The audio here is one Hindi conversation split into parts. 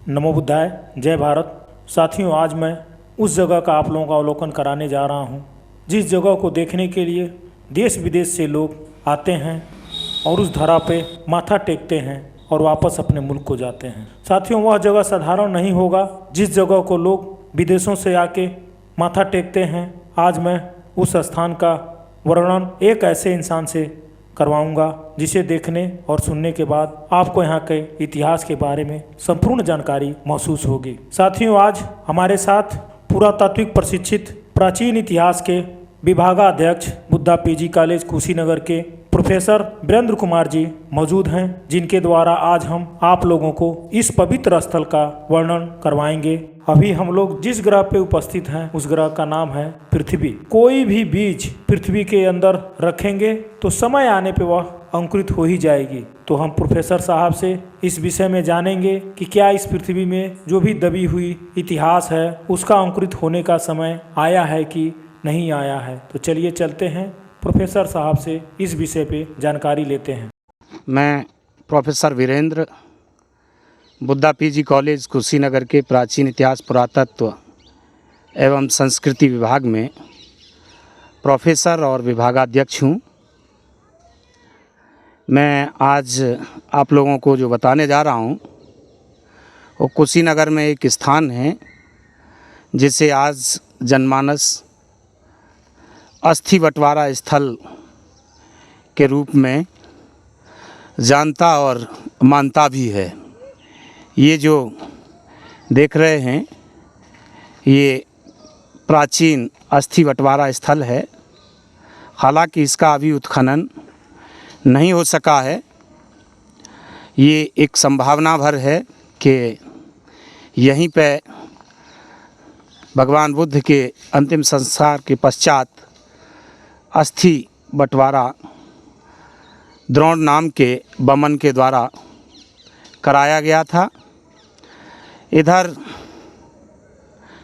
नमो बुद्धाय, जय भारत। साथियों, आज मैं उस जगह का आप लोगों का अवलोकन कराने जा रहा हूँ जिस जगह को देखने के लिए देश विदेश से लोग आते हैं और उस धरा पे माथा टेकते हैं और वापस अपने मुल्क को जाते हैं। साथियों, वह जगह साधारण नहीं होगा जिस जगह को लोग विदेशों से आके माथा टेकते हैं। आज मैं उस स्थान का वर्णन एक ऐसे इंसान से करवाऊंगा जिसे देखने और सुनने के बाद आपको यहाँ के इतिहास के बारे में संपूर्ण जानकारी महसूस होगी। साथियों, आज हमारे साथ पुरातात्विक प्रशिक्षित प्राचीन इतिहास के विभागाध्यक्ष बुद्धा पीजी कॉलेज कुशीनगर के प्रोफेसर वीरेंद्र कुमार जी मौजूद हैं, जिनके द्वारा आज हम आप लोगों को इस पवित्र स्थल का वर्णन करवाएंगे। अभी हम लोग जिस ग्रह पे उपस्थित हैं उस ग्रह का नाम है पृथ्वी। कोई भी बीज पृथ्वी के अंदर रखेंगे तो समय आने पे वह अंकुरित हो ही जाएगी। तो हम प्रोफेसर साहब से इस विषय में जानेंगे कि क्या इस पृथ्वी में जो भी दबी हुई इतिहास है उसका अंकुरित होने का समय आया है कि नहीं आया है। तो चलिए चलते हैं, प्रोफेसर साहब से इस विषय पे जानकारी लेते हैं। मैं professor Virendra Buddha PG college Kushinagar के प्राचीन इतिहास पुरातत्व एवं संस्कृति विभाग में प्रोफेसर और विभागाध्यक्ष हूँ। मैं आज आप लोगों को जो बताने जा रहा हूँ वो कुशीनगर में एक स्थान है जिसे आज जनमानस अस्थि बंटवारा स्थल के रूप में जानता और मानता भी है। ये जो देख रहे हैं ये प्राचीन अस्थि बंटवारा स्थल है। हालांकि इसका अभी उत्खनन नहीं हो सका है। ये एक संभावना भर है कि यहीं पे भगवान बुद्ध के अंतिम संस्कार के पश्चात अस्थि बंटवारा द्रोण नाम के बमन के द्वारा कराया गया था। इधर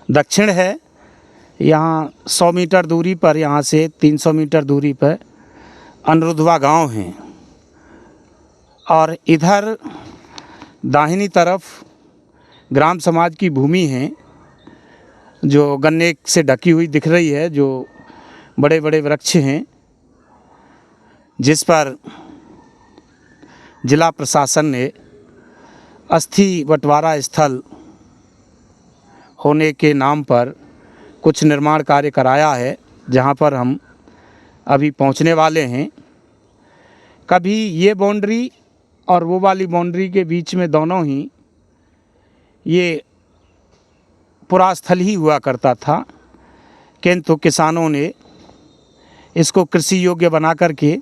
दक्षिण है, यहाँ 100 मीटर दूरी पर, यहाँ से 300 मीटर दूरी पर अनुरुद्धवा गांव है और इधर दाहिनी तरफ ग्राम समाज की भूमि है जो गन्ने से ढकी हुई दिख रही है, जो बड़े बड़े वृक्ष हैं जिस पर जिला प्रशासन ने अस्थि बंटवारा स्थल होने के नाम पर कुछ निर्माण कार्य कराया है, जहां पर हम अभी पहुंचने वाले हैं। कभी ये बाउंड्री और वो वाली बाउंड्री के बीच में दोनों ही ये पुरा स्थल ही हुआ करता था, किंतु किसानों ने इसको कृषि योग्य बना करके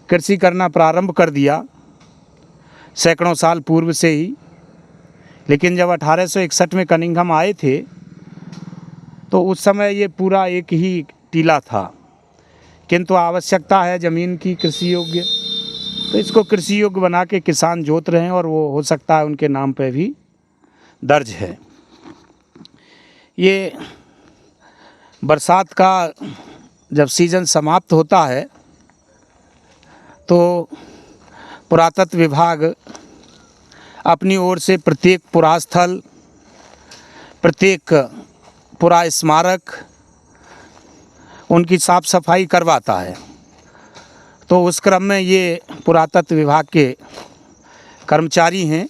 कृषि करना प्रारंभ कर दिया सैकड़ों साल पूर्व से ही। लेकिन जब 1861 में कनिंघम आए थे तो उस समय ये पूरा एक ही टीला था, किंतु आवश्यकता है ज़मीन की कृषि योग्य, तो इसको कृषि योग्य बना के किसान जोत रहे हैं और वो हो सकता है उनके नाम पे भी दर्ज है। ये बरसात का जब सीज़न समाप्त होता है तो पुरातत्व विभाग अपनी ओर से प्रत्येक पुरास्थल, प्रत्येक पुरा स्मारक उनकी साफ़ सफाई करवाता है। तो उस क्रम में ये पुरातत्व विभाग के कर्मचारी हैं,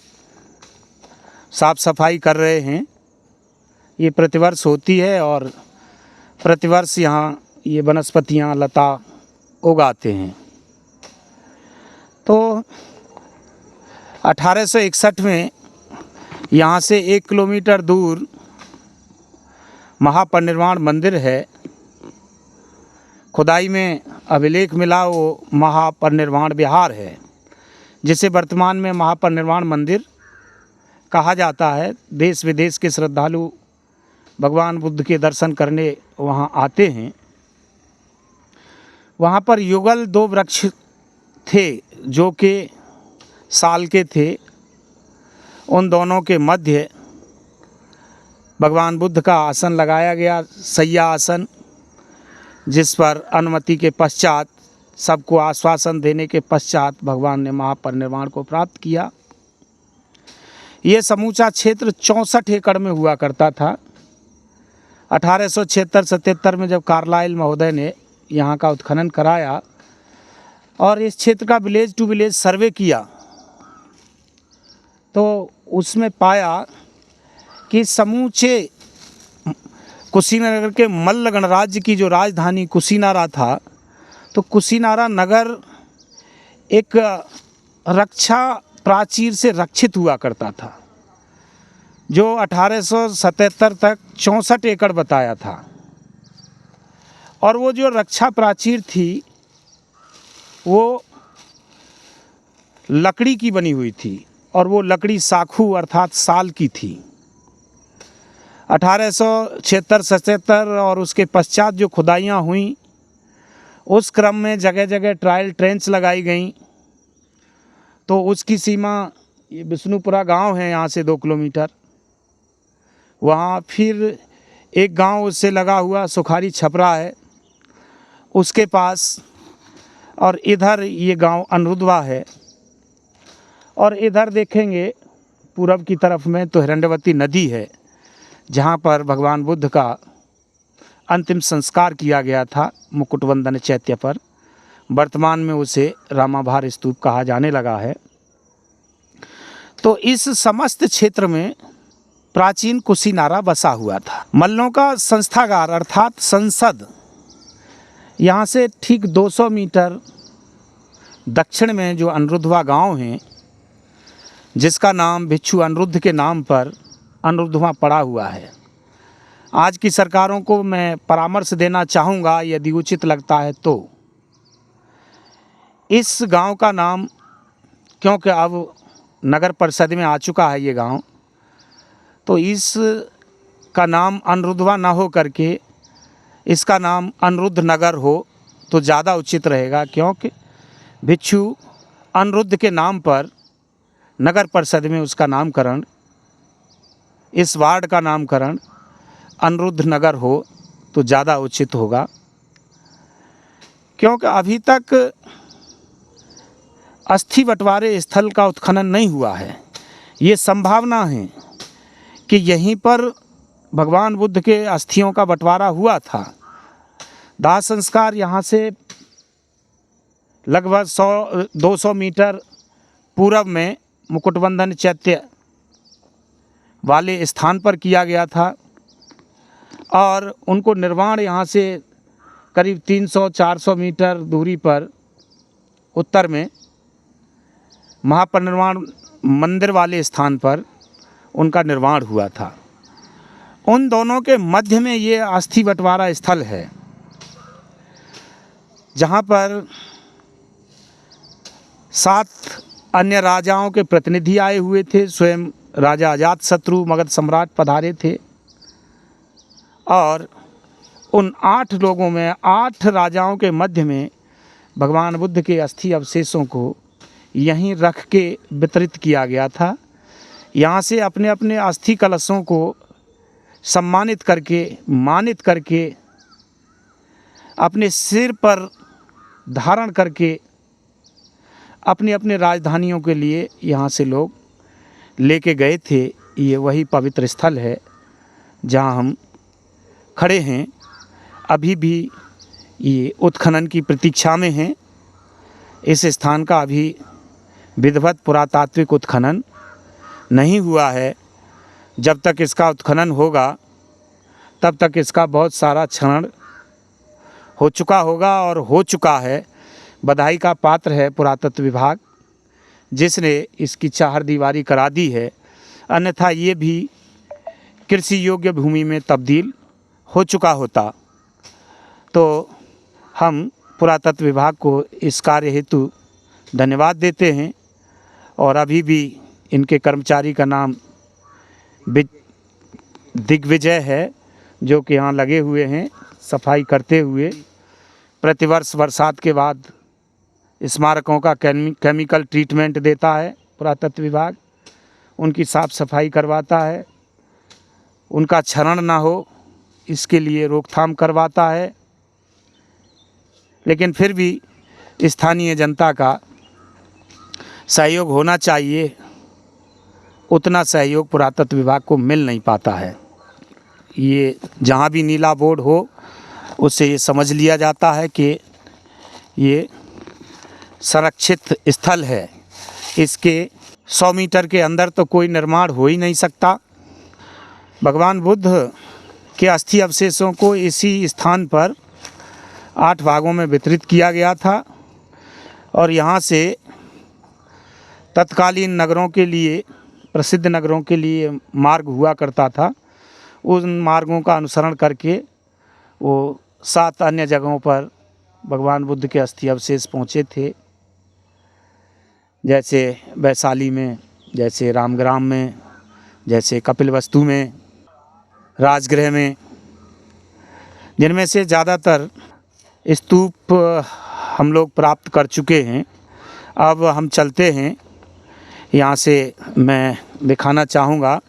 साफ़ सफाई कर रहे हैं। ये प्रतिवर्ष होती है और प्रतिवर्ष यहाँ ये वनस्पतियाँ लता उगाते हैं। तो 1861 में यहाँ से 1 किलोमीटर दूर महापरिनिर्वाण मंदिर है। खुदाई में अभिलेख मिला वो महापरिनिर्वाण विहार है, जिसे वर्तमान में महापरिनिर्वाण मंदिर कहा जाता है। देश विदेश के श्रद्धालु भगवान बुद्ध के दर्शन करने वहाँ आते हैं। वहाँ पर युगल 2 वृक्ष थे जो कि साल के थे। उन दोनों के मध्य भगवान बुद्ध का आसन लगाया गया, सैया आसन, जिस पर अनुमति के पश्चात, सबको आश्वासन देने के पश्चात भगवान ने महापरिनिर्वाण को प्राप्त किया। ये समूचा क्षेत्र 64 एकड़ में हुआ करता था। 1876-77 में जब कार्लाइल महोदय ने यहाँ का उत्खनन कराया और इस क्षेत्र का विलेज टू विलेज सर्वे किया, तो उसमें पाया कि समूचे कुशीनगर के मल्ल गणराज्य की जो राजधानी कुशीनारा था, तो कुशीनारा नगर एक रक्षा प्राचीर से रक्षित हुआ करता था, जो 1877 तक 64 एकड़ बताया था। और वो जो रक्षा प्राचीर थी वो लकड़ी की बनी हुई थी, और वो लकड़ी साखू अर्थात साल की थी। 1876-77 और उसके पश्चात जो खुदाइयाँ हुई, उस क्रम में जगह जगह ट्रायल ट्रेंच लगाई गईं। तो उसकी सीमा ये विष्णुपुरा गांव है यहाँ से 2 किलोमीटर, वहाँ फिर एक गांव उससे लगा हुआ सुखारी छपरा है उसके पास, और इधर ये गांव अनिरुद्धवा है। और इधर देखेंगे पूरब की तरफ में तो हिरण्यवती नदी है, जहाँ पर भगवान बुद्ध का अंतिम संस्कार किया गया था मुकुटवंदन चैत्य पर। वर्तमान में उसे रामाभार स्तूप कहा जाने लगा है। तो इस समस्त क्षेत्र में प्राचीन कुशीनारा बसा हुआ था। मल्लों का संस्थागार अर्थात संसद यहाँ से ठीक 200 मीटर दक्षिण में जो अनिरुद्धवा गांव है, जिसका नाम भिक्षु अनिरुद्ध के नाम पर अनिरुद्धवा पड़ा हुआ है। आज की सरकारों को मैं परामर्श देना चाहूँगा, यदि उचित लगता है तो, इस गांव का नाम, क्योंकि अब नगर परिषद में आ चुका है ये गांव, तो इस का नाम अनिरुद्धवा ना हो करके इसका नाम अनिरुद्ध नगर हो तो ज़्यादा उचित रहेगा, क्योंकि भिक्षु अनिरुद्ध के नाम पर नगर परिषद में उसका नामकरण, इस वार्ड का नामकरण अनिरुद्ध नगर हो तो ज़्यादा उचित होगा। क्योंकि अभी तक अस्थि बंटवारे स्थल का उत्खनन नहीं हुआ है। ये संभावना है कि यहीं पर भगवान बुद्ध के अस्थियों का बंटवारा हुआ था। दाह संस्कार यहाँ से लगभग 100-200 मीटर पूरब में मुकुटबंधन चैत्य वाले स्थान पर किया गया था, और उनको निर्माण यहाँ से करीब 300-400 मीटर दूरी पर उत्तर में महापरिनिर्वाण मंदिर वाले स्थान पर उनका निर्माण हुआ था। उन दोनों के मध्य में ये अस्थि बंटवारा स्थल है, जहाँ पर 7 अन्य राजाओं के प्रतिनिधि आए हुए थे। स्वयं राजा अजातशत्रु मगध सम्राट पधारे थे, और उन 8 लोगों में 8 राजाओं के मध्य में भगवान बुद्ध के अस्थि अवशेषों को यहीं रख के वितरित किया गया था। यहाँ से अपने अपने अस्थि कलशों को सम्मानित करके, मानित करके, अपने सिर पर धारण करके अपनी अपनी राजधानियों के लिए यहाँ से लोग लेके गए थे। ये वही पवित्र स्थल है जहाँ हम खड़े हैं। अभी भी ये उत्खनन की प्रतीक्षा में हैं। इस स्थान का अभी विधिवत पुरातात्विक उत्खनन नहीं हुआ है। जब तक इसका उत्खनन होगा तब तक इसका बहुत सारा क्षरण हो चुका होगा और हो चुका है। बधाई का पात्र है पुरातत्व विभाग, जिसने इसकी चारदीवारी करा दी है, अन्यथा ये भी कृषि योग्य भूमि में तब्दील हो चुका होता। तो हम पुरातत्व विभाग को इस कार्य हेतु धन्यवाद देते हैं, और अभी भी इनके कर्मचारी का नाम दिग्विजय है, जो कि यहाँ लगे हुए हैं सफाई करते हुए। प्रतिवर्ष बरसात के बाद स्मारकों का केमिकल ट्रीटमेंट देता है पुरातत्व विभाग, उनकी साफ़ सफाई करवाता है, उनका क्षरण ना हो इसके लिए रोकथाम करवाता है। लेकिन फिर भी स्थानीय जनता का सहयोग होना चाहिए। उतना सहयोग पुरातत्व विभाग को मिल नहीं पाता है। ये जहाँ भी नीला बोर्ड हो उससे ये समझ लिया जाता है कि ये संरक्षित स्थल है, इसके 100 मीटर के अंदर तो कोई निर्माण हो ही नहीं सकता। भगवान बुद्ध के अस्थि अवशेषों को इसी स्थान पर 8 भागों में वितरित किया गया था और यहाँ से तत्कालीन नगरों के लिए, प्रसिद्ध नगरों के लिए मार्ग हुआ करता था। उन मार्गों का अनुसरण करके वो 7 अन्य जगहों पर भगवान बुद्ध के अस्थि अवशेष पहुँचे थे, जैसे वैशाली में, जैसे रामग्राम में, जैसे कपिलवस्तु में, राजगृह में, जिनमें से ज़्यादातर स्तूप हम लोग प्राप्त कर चुके हैं। अब हम चलते हैं, यहाँ से मैं दिखाना चाहूँगा।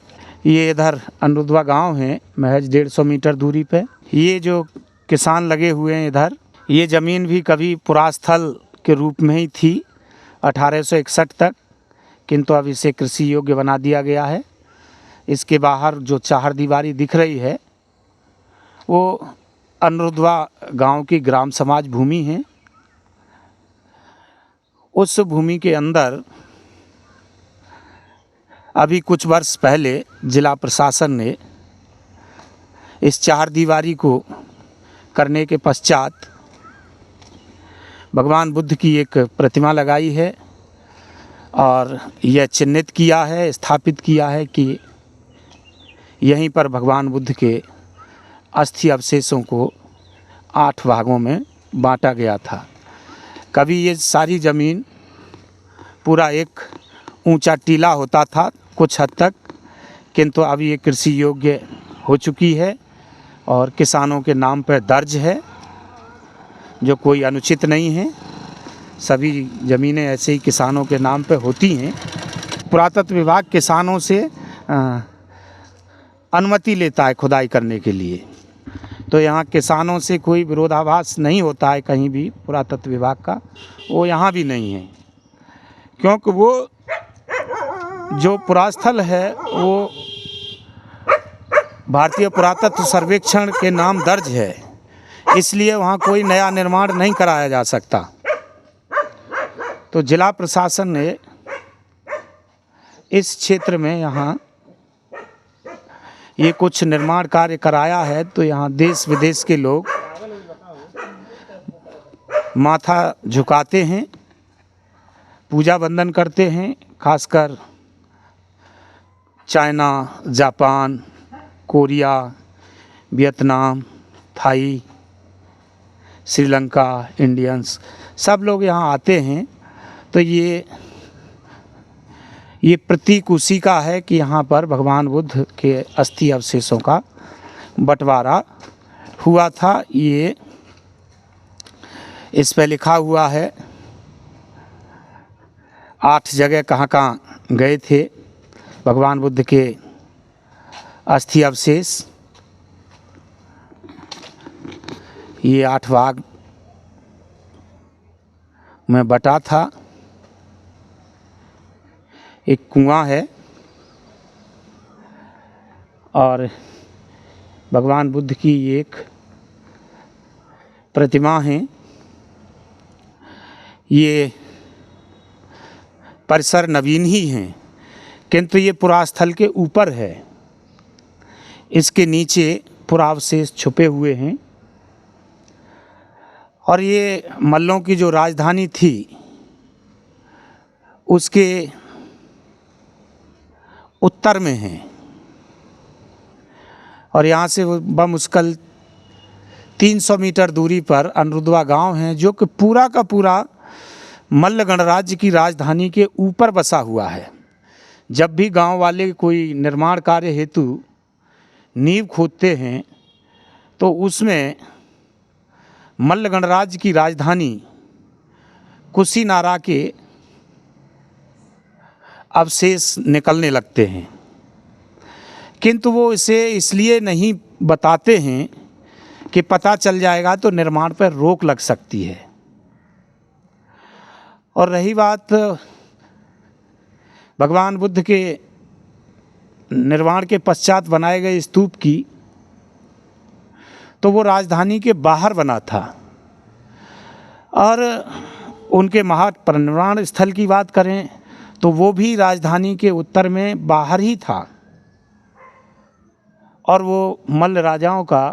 ये इधर अनुरुद्धवा गांव है, महज 150 मीटर दूरी पे। ये जो किसान लगे हुए हैं इधर, ये ज़मीन भी कभी पुरास्थल के रूप में ही थी 1861 तक, किंतु अब इसे कृषि योग्य बना दिया गया है। इसके बाहर जो चारदीवारी दिख रही है वो अनुरुद्धवा गांव की ग्राम समाज भूमि है। उस भूमि के अंदर अभी कुछ वर्ष पहले जिला प्रशासन ने इस चारदीवारी को करने के पश्चात भगवान बुद्ध की एक प्रतिमा लगाई है और यह चिन्हित किया है, स्थापित किया है कि यहीं पर भगवान बुद्ध के अस्थि अवशेषों को 8 भागों में बांटा गया था। कभी ये सारी ज़मीन पूरा एक ऊंचा टीला होता था कुछ हद तक, किंतु अब ये कृषि योग्य हो चुकी है और किसानों के नाम पर दर्ज है, जो कोई अनुचित नहीं है। सभी ज़मीनें ऐसे ही किसानों के नाम पर होती हैं। पुरातत्व विभाग किसानों से अनुमति लेता है खुदाई करने के लिए, तो यहाँ किसानों से कोई विरोधाभास नहीं होता है कहीं भी। पुरातत्व विभाग का वो यहाँ भी नहीं है, क्योंकि वो जो पुरास्थल है वो भारतीय पुरातत्व सर्वेक्षण के नाम दर्ज है, इसलिए वहाँ कोई नया निर्माण नहीं कराया जा सकता। तो जिला प्रशासन ने इस क्षेत्र में यहाँ ये कुछ निर्माण कार्य कराया है, तो यहाँ देश विदेश के लोग माथा झुकाते हैं, पूजा वंदन करते हैं। खासकर China, Japan, Korea, Vietnam, Thai, Sri Lanka, Indians, सब लोग यहाँ आते हैं। तो ये प्रतीक उसी का है कि यहाँ पर भगवान बुद्ध के अस्थि अवशेषों का बंटवारा हुआ था। ये इस पे लिखा हुआ है 8 जगह कहाँ कहाँ गए थे भगवान बुद्ध के अस्थि अवशेष। ये 8 भाग में बटा था। एक कुआं है और भगवान बुद्ध की एक प्रतिमा है। ये परिसर नवीन ही हैं, किंतु ये पुरास्थल के ऊपर है, इसके नीचे पुरावशेष छुपे हुए हैं। और ये मल्लों की जो राजधानी थी उसके उत्तर में है और यहाँ से बमुश्किल 300 मीटर दूरी पर अनुरुद्धवा गांव है, जो कि पूरा का पूरा मल्ल गणराज्य की राजधानी के ऊपर बसा हुआ है। जब भी गांव वाले कोई निर्माण कार्य हेतु नींव खोदते हैं तो उसमें मल्ल गणराज्य की राजधानी कुशीनारा के अवशेष निकलने लगते हैं, किंतु वो इसे इसलिए नहीं बताते हैं कि पता चल जाएगा तो निर्माण पर रोक लग सकती है। और रही बात भगवान बुद्ध के निर्माण के पश्चात बनाए गए स्तूप की, तो वो राजधानी के बाहर बना था। और उनके महापरिनिर्वाण स्थल की बात करें तो वो भी राजधानी के उत्तर में बाहर ही था। और वो मल्ल राजाओं का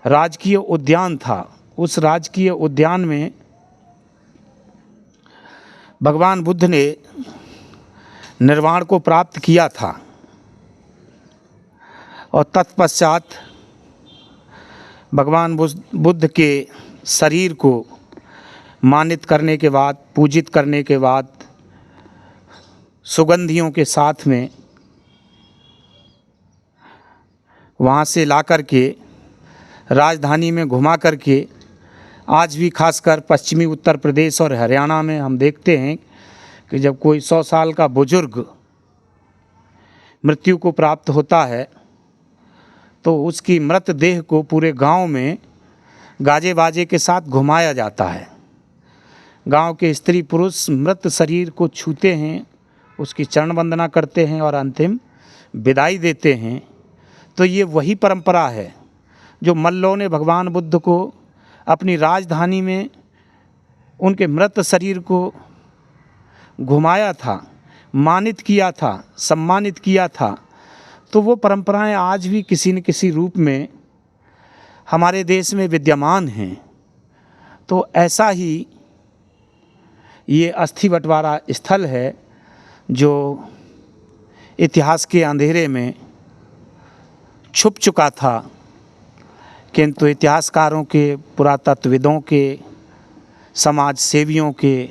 राजकीय उद्यान था। उस राजकीय उद्यान में भगवान बुद्ध ने निर्वाण को प्राप्त किया था। और तत्पश्चात भगवान बुद्ध के शरीर को मानित करने के बाद, पूजित करने के बाद, सुगंधियों के साथ में वहाँ से ला कर के राजधानी में घुमा कर के आज भी खासकर पश्चिमी उत्तर प्रदेश और हरियाणा में हम देखते हैं कि जब कोई 100 साल का बुजुर्ग मृत्यु को प्राप्त होता है तो उसकी मृतदेह को पूरे गांव में गाजे बाजे के साथ घुमाया जाता है। गांव के स्त्री पुरुष मृत शरीर को छूते हैं, उसकी चरण वंदना करते हैं और अंतिम विदाई देते हैं। तो ये वही परंपरा है जो मल्लों ने भगवान बुद्ध को अपनी राजधानी में उनके मृत शरीर को घुमाया था, मानित किया था, सम्मानित किया था। तो वो परंपराएं आज भी किसी न किसी रूप में हमारे देश में विद्यमान हैं। तो ऐसा ही ये अस्थि बंटवारा स्थल है जो इतिहास के अंधेरे में छुप चुका था, किंतु इतिहासकारों के, पुरातत्वविदों के, समाज सेवियों के,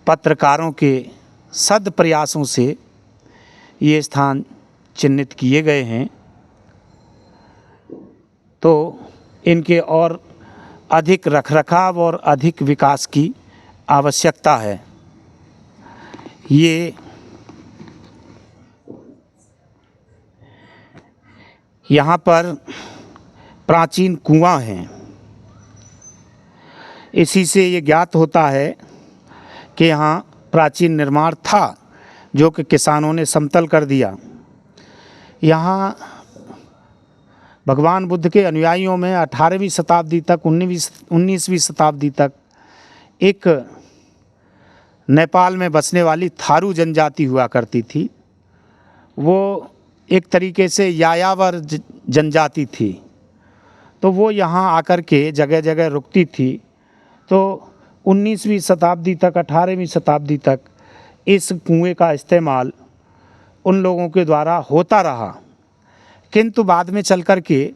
पत्रकारों के सद प्रयासों से ये स्थान चिन्हित किए गए हैं। तो इनके और अधिक रखरखाव और अधिक विकास की आवश्यकता है। ये यहाँ पर प्राचीन कुआं हैं। इसी से ये ज्ञात होता है कि यहाँ प्राचीन निर्माण था जो कि किसानों ने समतल कर दिया। यहाँ भगवान बुद्ध के अनुयायियों में 18वीं शताब्दी तक, 19वीं शताब्दी तक एक नेपाल में बसने वाली थारू जनजाति हुआ करती थी। वो एक तरीके से यायावर जनजाति थी। तो वो यहाँ आकर के जगह जगह रुकती थी। तो 19वीं शताब्दी तक, 18वीं शताब्दी तक इस कुएं का इस्तेमाल उन लोगों के द्वारा होता रहा। किंतु बाद में चल कर के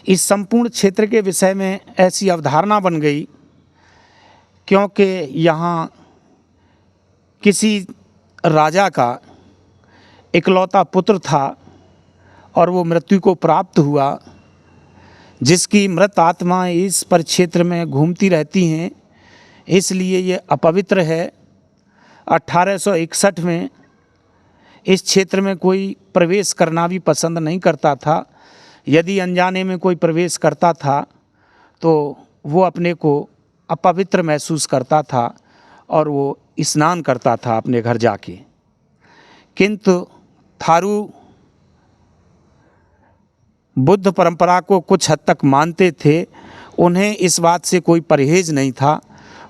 इस संपूर्ण क्षेत्र के विषय में ऐसी अवधारणा बन गई, क्योंकि यहाँ किसी राजा का इकलौता पुत्र था और वो मृत्यु को प्राप्त हुआ, जिसकी मृत आत्मा इस परिक्षेत्र में घूमती रहती हैं, इसलिए ये अपवित्र है। 1861 में इस क्षेत्र में कोई प्रवेश करना भी पसंद नहीं करता था। यदि अनजाने में कोई प्रवेश करता था तो वो अपने को अपवित्र महसूस करता था और वो स्नान करता था अपने घर जाके। किंतु थारू बुद्ध परंपरा को कुछ हद तक मानते थे। उन्हें इस बात से कोई परहेज नहीं था।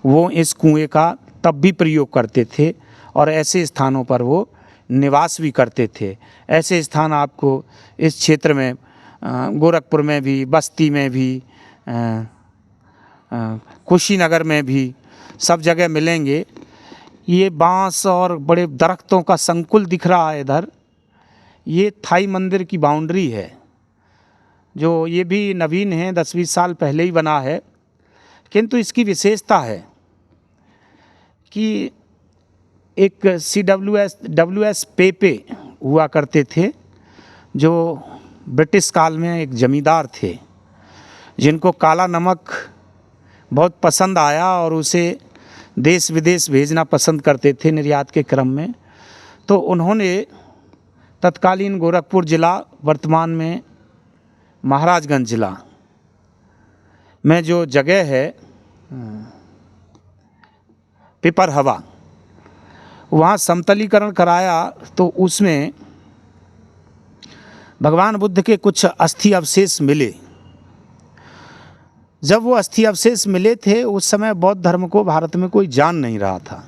वो इस कुएं का तब भी प्रयोग करते थे और ऐसे स्थानों पर वो निवास भी करते थे। ऐसे स्थान आपको इस क्षेत्र में गोरखपुर में भी, बस्ती में भी, कुशीनगर में भी सब जगह मिलेंगे। ये बांस और बड़े दरख्तों का संकुल दिख रहा है इधर। ये थाई मंदिर की बाउंड्री है, जो ये भी नवीन है, 10-20 साल पहले ही बना है। किंतु इसकी विशेषता है कि एक WS पेपे हुआ करते थे, जो ब्रिटिश काल में एक जमींदार थे, जिनको काला नमक बहुत पसंद आया और उसे देश विदेश भेजना पसंद करते थे निर्यात के क्रम में। तो उन्होंने तत्कालीन गोरखपुर ज़िला, वर्तमान में महाराजगंज ज़िला में जो जगह है पिपरहवा, वहाँ समतलीकरण कराया तो उसमें भगवान बुद्ध के कुछ अस्थि अवशेष मिले। जब वो अस्थि अवशेष मिले थे उस समय बौद्ध धर्म को भारत में कोई जान नहीं रहा था,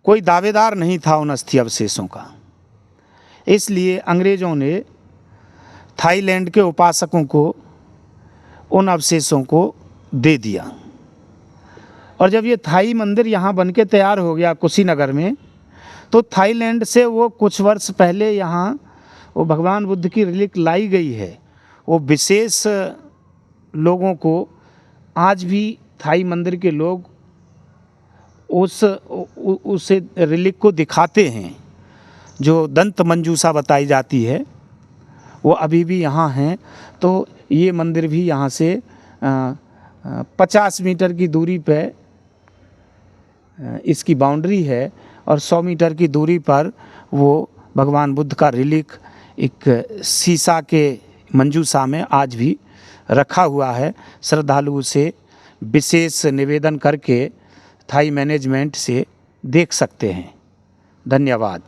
कोई दावेदार नहीं था उन अस्थि अवशेषों का। इसलिए अंग्रेज़ों ने थाईलैंड के उपासकों को उन अवशेषों को दे दिया। और जब ये थाई मंदिर यहाँ बन के तैयार हो गया कुशीनगर में, तो थाईलैंड से वो कुछ वर्ष पहले यहाँ वो भगवान बुद्ध की रिलिक लाई गई है। वो विशेष लोगों को आज भी थाई मंदिर के लोग उस रिलिक को दिखाते हैं, जो दंत मंजूषा बताई जाती है, वो अभी भी यहाँ हैं। तो ये मंदिर भी यहाँ से 50 मीटर की दूरी पे इसकी बाउंड्री है और 100 मीटर की दूरी पर वो भगवान बुद्ध का रिलिक एक शीशा के मंजूषा में आज भी रखा हुआ है। श्रद्धालु उसे विशेष निवेदन करके थाई मैनेजमेंट से देख सकते हैं। धन्यवाद।